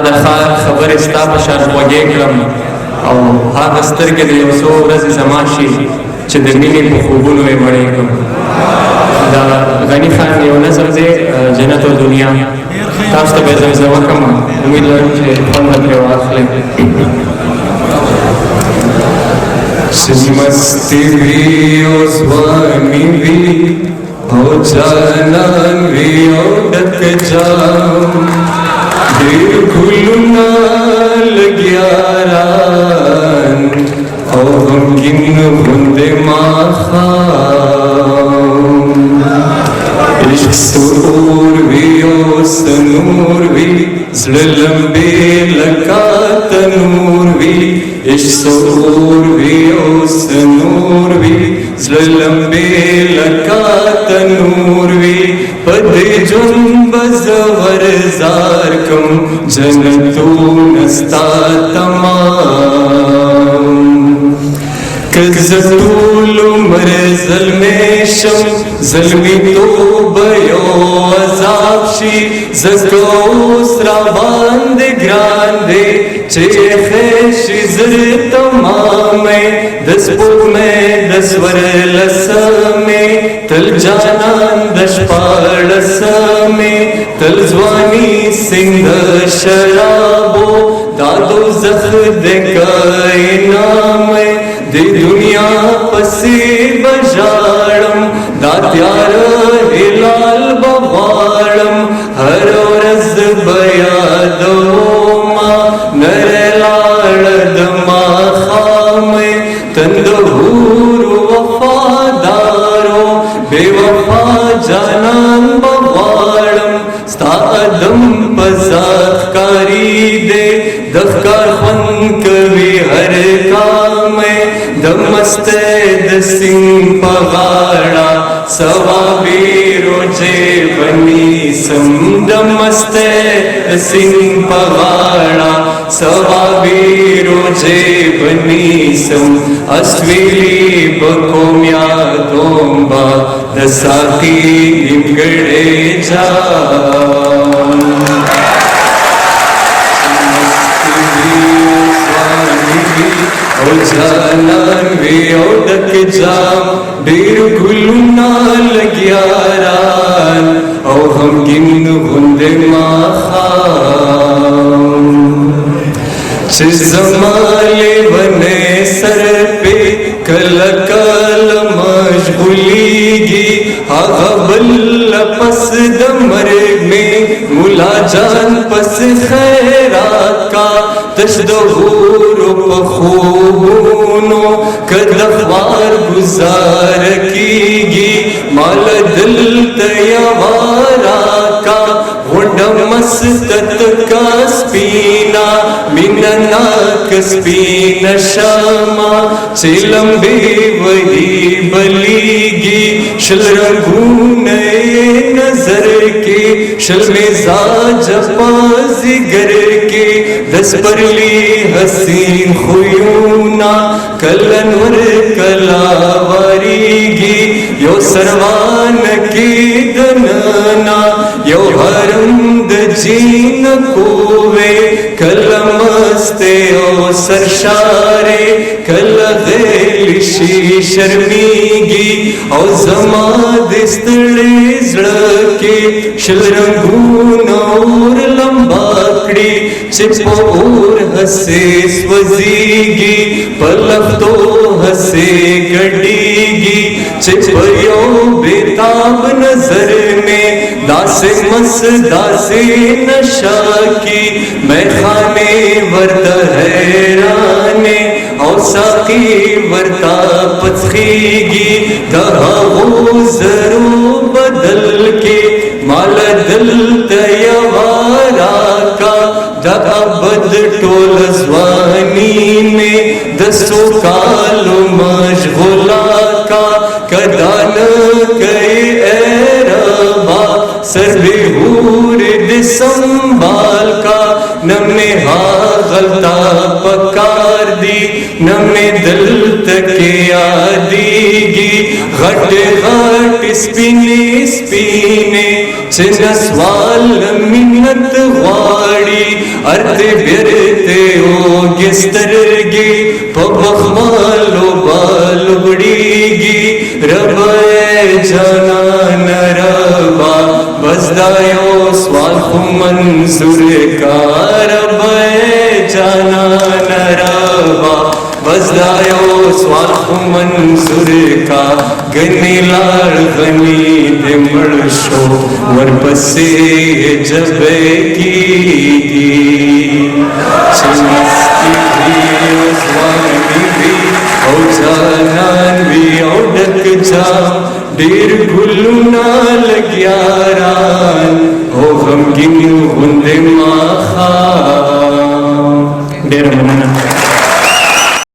دا خار خبر استا پشان خوږې کړم او هغه سترګې د یو څو ورځې زما شي چې د مینې په خوبونو یې مړې کړم. دا غني خان یو نظم دی جنت او دنیا، تاسو ته به زمزمه کوم، امید لرم چې خوند پرې واخلئ. مستی وی او ځواني وي او جانان وي او ډک جام ډېر ګلونه لګیاران او غمګین غوندې ماښام عشق سرور وي او سنور وي زړه لمبې لکه تنور وي عشق سرور وي او سنور وي زړه لمبې لکه تنور وي په دې ژوند به زه ورزار کړم جنتونه ستا تمام که زه ټول عمر زلمی شم زلمیتوب یو عذاب شي ځکه اوس راباندې ګران دی چې ایښی شي زر تمامې د سپوږمۍ د څوارلسمې تل جانان د شپاړسمې تل ځواني سنګ د شرابو دا دوزخ د کائنامې د دنیا پسې به ژاړم دا تیاره هلال به غواړم هر ورځ به یادومه نرۍ لاړه د ماښامې تند حورو وفادارو بې وفا جانان به غواړم ستا ادم په ذات ښکاري دی د ښکار خوند کوي هر کامې د مستۍ د سیند په غاړه ثوابي روجې بنیسم د مستۍ د سیند په غاړه ثوابي روجې بنیسم اسویلي به کوم یادوم به د ساقي نیمګړی جام او جانان وی او ډک جام ډېر ګلونه لګیاران او غمګین غوندې ماښام چې زما لیونی سر پې کله کله مشغولیږي هغه بل پس د مرګ مې ملا جان پس خیرات کا تش د حورو په خوبونو که د خوار ګزار کیږي مال دلته یوه راکا غونډه مستت کا سپینا مینه ناک سپینه شمع چې لمبې وهي بلیږي شل رنګونه نظر کې شل مزاج په ځیګر کې د سپرلي حسین خویونه کله نور کله واریږي یو سروان کې دننه یو حرم د جینکو وې کله مستې او سرشارې کله غیل شي شرمیږي او زما د ستړي زړه کې شل رنګونه اور لمبا کړي چې په اور هسې سوځېږي په لفتو هسې ګډېږي چې په یو بېتاب نظر مې داسې مس داسې نشه کې میخانې ورته حیرانې او ساقي ورته پڅخېږي د هغو زرو بدل کې مال دلته یوه راکا د ابد ټول ځواني مې د څو کالو مشغوله کا کدا نه کوي ای ربا سر بې حورې دې سنبھال کا نه مې غلطه پکار دی نه مې دلته کې یادېږي غټ غټ سپینې سپینې چې نسوال منت غواړي ارتے بیرتے او گسترگی پبخمالو بالوڑیگی رب اے جانان ربا بزدایو سوال خو منظور کا رب اے جانان ربا بزدایو سوال خو منظور کا گنی لار غنی دے مڑشو ورپسے جبے کی چمستی بھی ازوانی بھی او جانان بھی او ڈک جام دیر گلونا لگیاران او غمگین غند ماخام. ډېره مننه.